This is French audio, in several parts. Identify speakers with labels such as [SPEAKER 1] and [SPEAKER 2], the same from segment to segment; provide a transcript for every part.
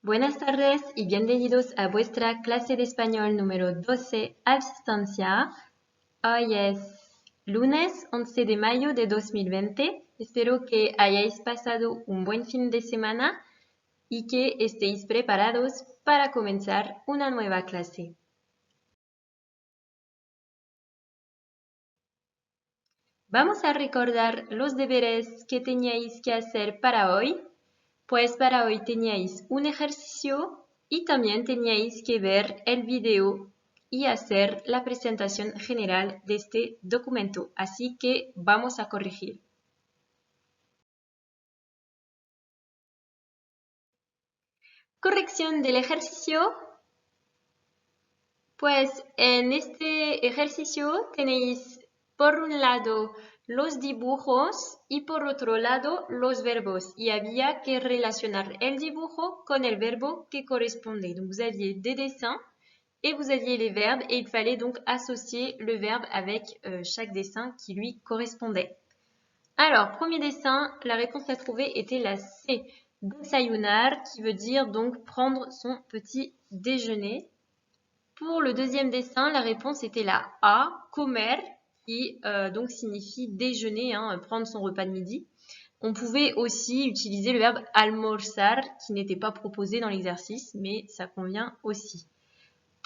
[SPEAKER 1] Buenas tardes y bienvenidos a vuestra clase de español número 12 a distancia. Hoy es lunes 11 de mayo de 2020. Espero que hayáis pasado un buen fin de semana y que estéis preparados para comenzar una nueva clase. Vamos a recordar los deberes que teníais que hacer para hoy. Pues para hoy teníais un ejercicio y también teníais que ver el video y hacer la presentación general de este documento. Así que vamos a corregir. Corrección del ejercicio. Pues en este ejercicio tenéis por un lado los dibujos y por otro lado los verbos. Y había que relacionar el dibujo con el verbo qui correspondait. Donc vous aviez des dessins et vous aviez les verbes et il fallait donc associer le verbe avec chaque dessin qui lui correspondait. Alors, premier dessin, la réponse à trouver était la C, desayunar, qui veut dire donc prendre son petit déjeuner. Pour le deuxième dessin, la réponse était la A, comer, qui donc signifie déjeuner, prendre son repas de midi. On pouvait aussi utiliser le verbe almorzar, qui n'était pas proposé dans l'exercice, mais ça convient aussi.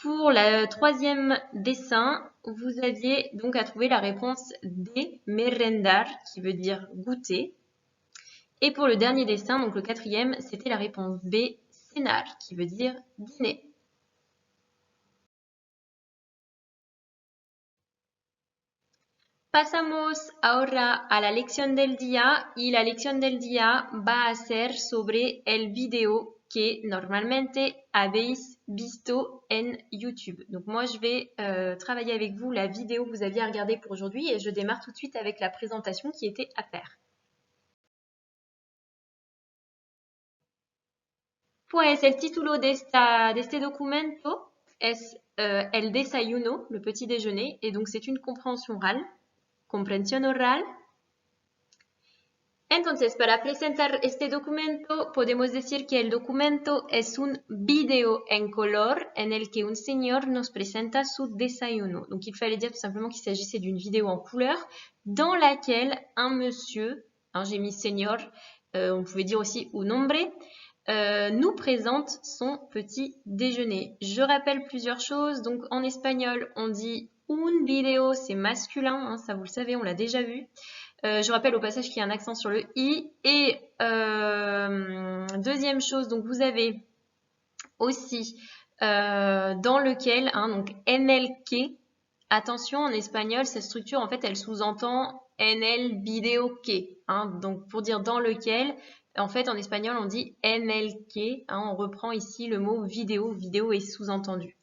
[SPEAKER 1] Pour le troisième dessin, vous aviez donc à trouver la réponse D, merendar, qui veut dire goûter. Et pour le dernier dessin, donc le quatrième, c'était la réponse B, cenar, qui veut dire dîner. Pasamos ahora a la lección del día y la lección del día va a ser sobre el video que normalmente habéis visto en YouTube. Donc moi je vais travailler avec vous la vidéo que vous aviez à regarder pour aujourd'hui et je démarre tout de suite avec la présentation qui était à faire. Pues el título de este documento es El desayuno, le petit déjeuner, et donc c'est une compréhension orale. Comprensión oral. Entonces, para presentar este documento, podemos decir que el documento es un video en color en el que un señor nos presenta su desayuno. Donc, il fallait dire tout simplement qu'il s'agissait d'une vidéo en couleur dans laquelle un monsieur, j'ai mis señor, on pouvait dire aussi un hombre, nous présente son petit déjeuner. Je rappelle plusieurs choses. Donc, en espagnol, on dit un video, c'est masculin, ça vous le savez, on l'a déjà vu. Je rappelle au passage qu'il y a un accent sur le i. Et deuxième chose, donc vous avez aussi dans lequel, donc en el que. Attention, en espagnol, cette structure, en fait, elle sous-entend en el video que. Donc pour dire dans lequel, en fait, en espagnol, on dit en el que. On reprend ici le mot vidéo. Vidéo est sous-entendu.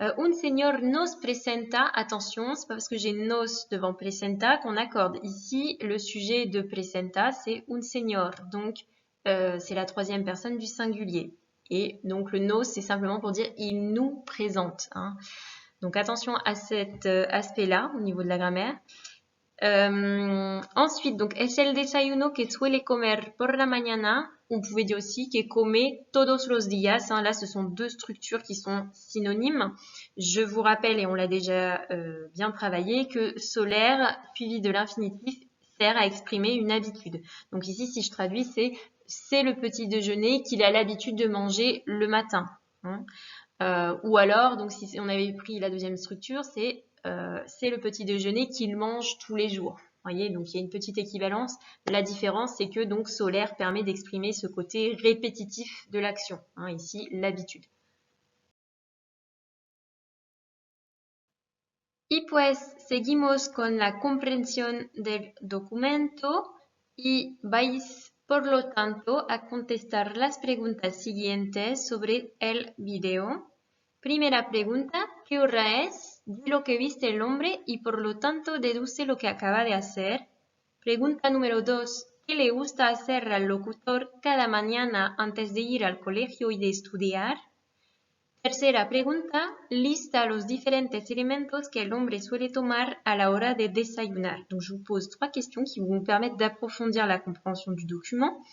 [SPEAKER 1] Un señor nos presenta, attention, c'est pas parce que j'ai nos devant presenta qu'on accorde. Ici, le sujet de presenta, c'est un señor, donc c'est la troisième personne du singulier. Et donc le nos, c'est simplement pour dire il nous présente. Donc attention à cet aspect-là au niveau de la grammaire. Ensuite, donc, es el desayuno que suele comer por la mañana. On pouvait dire aussi que come todos los días. Là, ce sont deux structures qui sont synonymes. Je vous rappelle, et on l'a déjà bien travaillé, que solaire suivi de l'infinitif sert à exprimer une habitude. Donc ici, si je traduis, c'est le petit déjeuner qu'il a l'habitude de manger le matin. Ou alors, donc si on avait pris la deuxième structure, c'est le petit déjeuner qu'il mange tous les jours. Vous voyez, donc il y a une petite équivalence. La différence, c'est que donc solaire permet d'exprimer ce côté répétitif de l'action. Ici, l'habitude. Y pues seguimos con la comprensión del documento y vais, por lo tanto, a contestar las preguntas siguientes sobre el video. Primera pregunta, ¿qué hora es? Di lo que viste el hombre y por lo tanto deduce lo que acaba de hacer. Pregunta número 2, ¿qué le gusta hacer al locutor cada mañana antes de ir al colegio y de estudiar? Tercera pregunta, lista los diferentes elementos que el hombre suele tomar a la hora de desayunar. Donc je vous pose trois questions qui vont vous permettre d'approfondir la compréhension du document.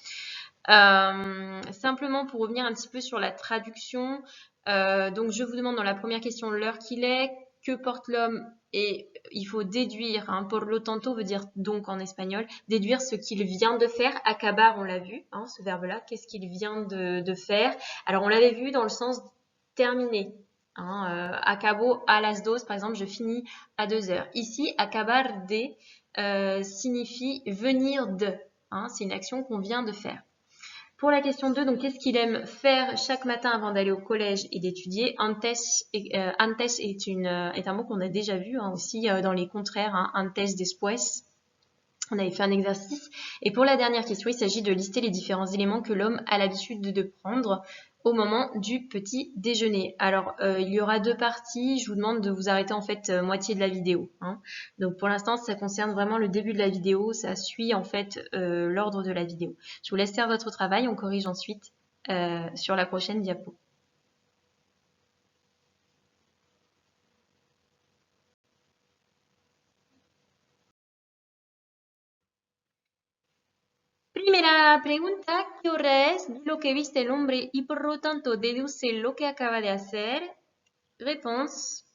[SPEAKER 1] Simplement pour revenir un petit peu sur la traduction, donc je vous demande dans la première question l'heure qu'il est, que porte l'homme, et il faut déduire, hein, por lo tanto veut dire donc en espagnol, déduire ce qu'il vient de faire. Acabar, on l'a vu, hein, ce verbe-là, qu'est-ce qu'il vient de faire. Alors on l'avait vu dans le sens terminé. Hein, acabo a las dos, par exemple, je finis à 2 heures. Ici, acabar de signifie venir de. Hein, c'est une action qu'on vient de faire. Pour la question 2, donc qu'est-ce qu'il aime faire chaque matin avant d'aller au collège et d'étudier? Antes est un mot qu'on a déjà vu, hein, aussi dans les contraires, hein, antes después. On avait fait un exercice. Et pour la dernière question, il s'agit de lister les différents éléments que l'homme a l'habitude de prendre au moment du petit déjeuner. Alors, il y aura 2 parties. Je vous demande de vous arrêter en fait moitié de la vidéo. Hein. Donc, pour l'instant, ça concerne vraiment le début de la vidéo. Ça suit en fait l'ordre de la vidéo. Je vous laisse faire votre travail. On corrige ensuite sur la prochaine diapo. Primera pregunta, ¿qué hora es lo que viste el hombre y por lo tanto deduce lo que acaba de hacer? Réponse.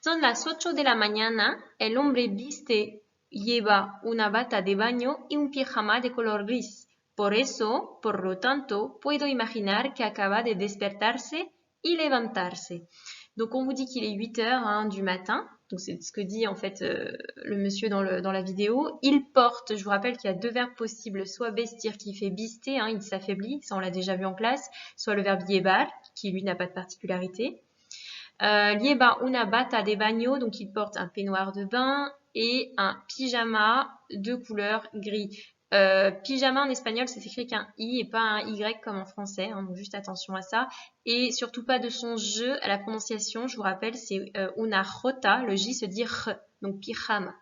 [SPEAKER 1] Son las 8 de la mañana. El hombre viste, lleva una bata de baño y un pijama de color gris. Por eso, por lo tanto, puedo imaginar que acaba de despertarse y levantarse. Donc, on vous dit qu'il est 8 heures hein, du matin. Donc, c'est ce que dit en fait le monsieur dans la vidéo. Il porte, je vous rappelle qu'il y a 2 verbes possibles, soit vestir qui fait bister, hein, il s'affaiblit, ça on l'a déjà vu en classe, soit le verbe llevar, qui lui n'a pas de particularité. Lleva una bata de baño, donc il porte un peignoir de bain et un pyjama de couleur gris. Pyjama en espagnol, c'est écrit qu'un i et pas un y comme en français, hein, donc juste attention à ça. Et surtout pas de son jeu à la prononciation, je vous rappelle, c'est una jota, le j se dit r, donc pyjama.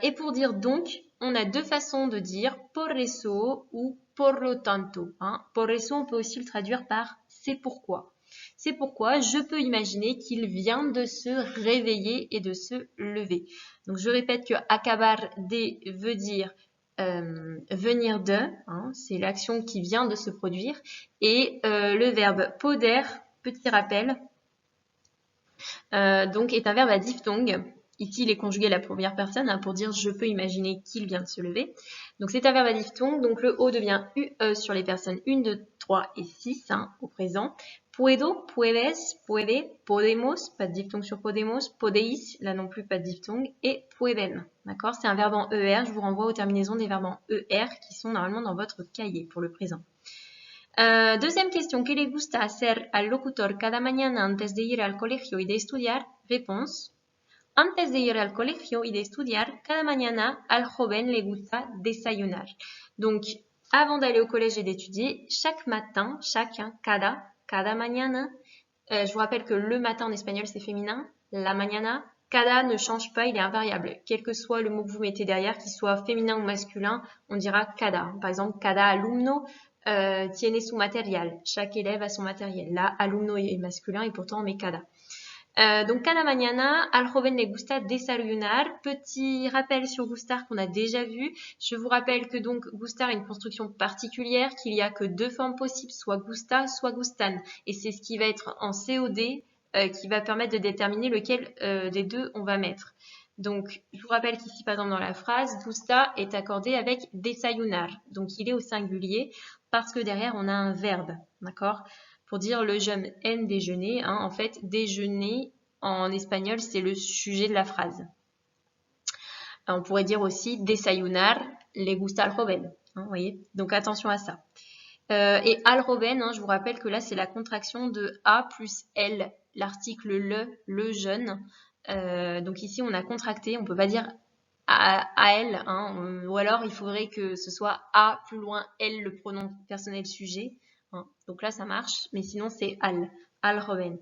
[SPEAKER 1] Et pour dire donc, on a 2 façons de dire por eso ou por lo tanto. Hein. Por eso, on peut aussi le traduire par c'est pourquoi. C'est pourquoi je peux imaginer qu'il vient de se réveiller et de se lever. Donc je répète que acabar de veut dire venir de, hein, c'est l'action qui vient de se produire. Et le verbe poder, petit rappel, donc est un verbe à diphtongue. Ici, il est conjugué à la première personne hein, pour dire je peux imaginer qu'il vient de se lever. Donc c'est un verbe à diphtongue, donc le O devient UE sur les personnes 1, 2, 3 et 6 hein, au présent. Puedo, puedes, puede, podemos, pas de diphtongue sur podemos, podeis, là non plus pas de diphtongue, et pueden. D'accord? C'est un verbe en ER, je vous renvoie aux terminaisons des verbes en ER qui sont normalement dans votre cahier pour le présent. Deuxième question, ¿qué le gusta hacer al locutor cada mañana antes de ir al colegio y de estudiar? Réponse. Antes de ir al colegio y de estudiar, cada mañana al joven le gusta desayunar. Donc, avant d'aller au collège et d'étudier, chaque matin, chacun, cada mañana, je vous rappelle que le matin en espagnol c'est féminin, la mañana, cada ne change pas, il est invariable. Quel que soit le mot que vous mettez derrière, qu'il soit féminin ou masculin, on dira cada. Par exemple, cada alumno tiene su material. Chaque élève a son matériel. Là, alumno est masculin et pourtant on met cada. Donc, cada mañana, al joven le gusta desayunar. Petit rappel sur gustar qu'on a déjà vu. Je vous rappelle que donc gustar est une construction particulière, qu'il n'y a que 2 formes possibles, soit gusta, soit gustan. Et c'est ce qui va être en COD qui va permettre de déterminer lequel des 2 on va mettre. Donc, je vous rappelle qu'ici, par exemple, dans la phrase, gusta est accordé avec desayunar. Donc, il est au singulier parce que derrière, on a un verbe. D'accord ? Pour dire le jeune aime déjeuner, hein, en fait, déjeuner en espagnol, c'est le sujet de la phrase. On pourrait dire aussi desayunar le gusta al joven. Hein, voyez, donc attention à ça. Et al joven, hein, je vous rappelle que là, c'est la contraction de A plus L, l'article le jeune. Donc ici, on a contracté, on ne peut pas dire à elle, hein, ou alors il faudrait que ce soit A plus loin L, le pronom personnel sujet. Hein. Donc là, ça marche, mais sinon, c'est al joven.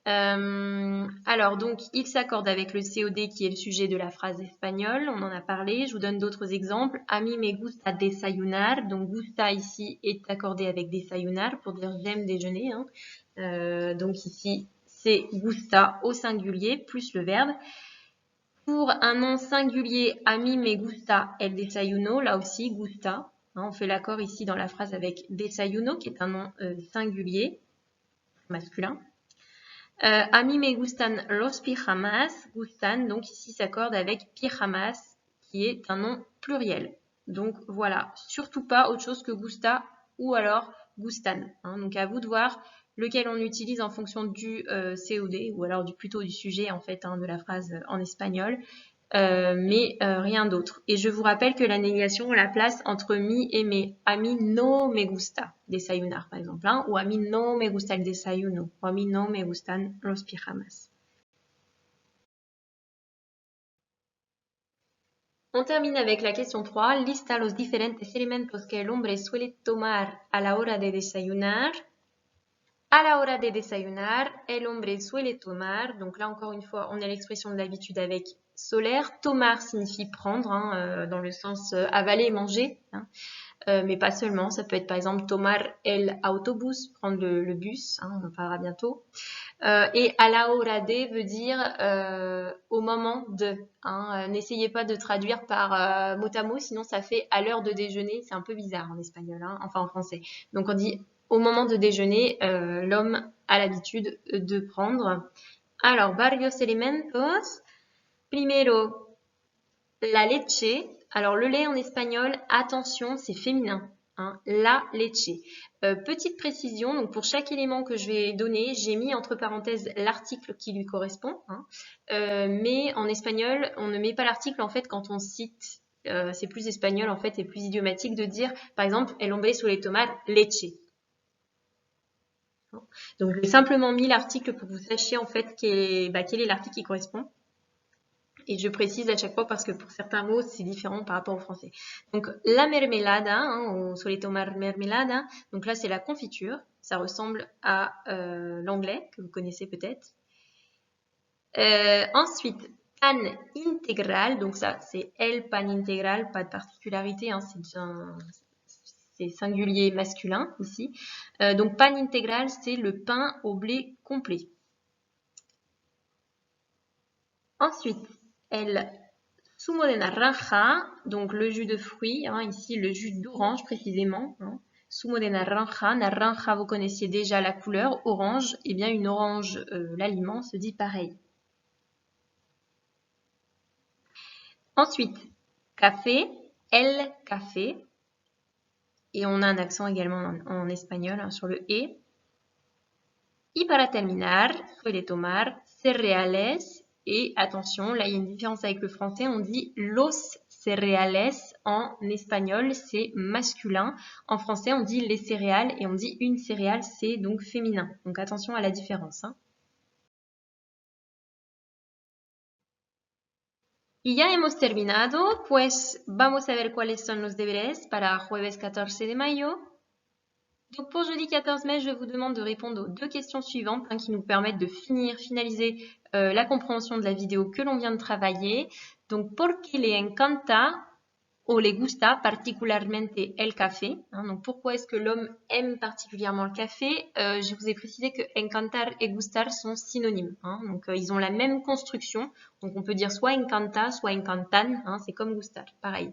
[SPEAKER 1] Alors, donc, il s'accorde avec le COD qui est le sujet de la phrase espagnole. On en a parlé. Je vous donne d'autres exemples. A mí me gusta desayunar. Donc, gusta ici est accordé avec desayunar pour dire j'aime déjeuner. Hein. Donc, ici, c'est gusta au singulier plus le verbe. Pour un nom singulier, a mí me gusta el desayuno. Là aussi, gusta. Hein, on fait l'accord ici dans la phrase avec desayuno, qui est un nom singulier, masculin. A mí me gustan los pijamas. Gustan, donc ici s'accorde avec pijamas, qui est un nom pluriel. Donc voilà, surtout pas autre chose que gusta ou alors gustan. Hein, donc à vous de voir lequel on utilise en fonction du COD ou alors plutôt du sujet en fait hein, de la phrase en espagnol. Mais rien d'autre. Et je vous rappelle que la négation, on la place entre mi et me. A mí no me gusta desayunar, par exemple, hein, ou a mí no me gusta el desayuno, o a mí no me gustan los pijamas. On termine avec la question 3. Lista los diferentes elementos que el hombre suele tomar a la hora de desayunar. A la hora de desayunar, el hombre suele tomar. Donc là, encore une fois, on a l'expression de l'habitude avec solaire. Tomar signifie prendre, hein, dans le sens avaler, manger. Hein. Mais pas seulement. Ça peut être par exemple tomar el autobús, prendre le bus. Hein, on en parlera bientôt. Et a la hora de veut dire au moment de. Hein. N'essayez pas de traduire par mot à mot, sinon ça fait à l'heure de déjeuner. C'est un peu bizarre en espagnol, hein, enfin en français. Donc on dit au moment de déjeuner, l'homme a l'habitude de prendre. Alors, varios elementos. Primero, la leche. Alors, le lait en espagnol, attention, c'est féminin. Hein, la leche. Petite précision, donc pour chaque élément que je vais donner, j'ai mis entre parenthèses l'article qui lui correspond. Hein, mais en espagnol, on ne met pas l'article en fait quand on cite. C'est plus espagnol en fait et plus idiomatique de dire, par exemple, el hombre suele tomar leche. Donc, j'ai simplement mis l'article pour que vous sachiez en fait quel est l'article qui correspond. Et je précise à chaque fois parce que pour certains mots, c'est différent par rapport au français. Donc, la mermelada, hein, on suele tomar mermelada. Donc là, c'est la confiture. Ça ressemble à l'anglais, que vous connaissez peut-être. Ensuite, pan intégral. Donc ça, c'est el pan intégral, pas de particularité. Hein, c'est singulier masculin ici. Donc pan intégral, c'est le pain au blé complet. Ensuite, el zumo de naranja, donc le jus de fruits, hein, ici le jus d'orange précisément. Hein. Zumo de naranja, naranja vous connaissiez déjà la couleur, orange, et bien une orange, l'aliment se dit pareil. Ensuite, café, el café. Et on a un accent également en espagnol hein, sur le E. Y para terminar, suele tomar cereales. Et attention, là il y a une différence avec le français, on dit los cereales en espagnol, c'est masculin. En français, on dit les céréales et on dit une céréale, c'est donc féminin. Donc attention à la différence. Hein. Y ya hemos terminado, pues vamos a ver cuáles son los deberes para jueves 14 de mayo. Donc pour jeudi 14 mai, je vous demande de répondre aux deux questions suivantes hein, qui nous permettent de finaliser la compréhension de la vidéo que l'on vient de travailler. Donc, ¿por qué le encanta o le gusta particularmente el café? Hein, donc, pourquoi est-ce que l'homme aime particulièrement le café? Je vous ai précisé que encantar et gustar sont synonymes. Hein, donc, ils ont la même construction. Donc, on peut dire soit encanta, soit encantan. Hein, c'est comme gustar, pareil.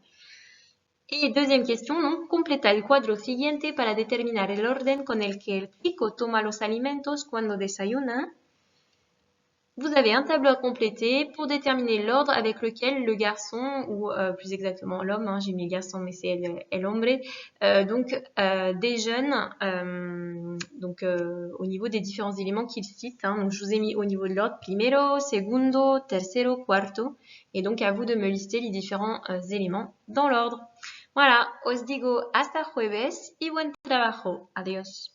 [SPEAKER 1] Y deuxième question, donc, completa el cuadro siguiente para determinar el orden con el que el chico toma los alimentos cuando desayuna. Vous avez un tableau à compléter pour déterminer l'ordre avec lequel le garçon, ou plus exactement l'homme, hein, j'ai mis garçon mais c'est el hombre, déjeune au niveau des différents éléments qu'il cite. Hein, donc je vous ai mis au niveau de l'ordre, primero, segundo, tercero, cuarto, et donc à vous de me lister les différents éléments dans l'ordre. Voilà, os digo hasta jueves y buen trabajo. Adiós.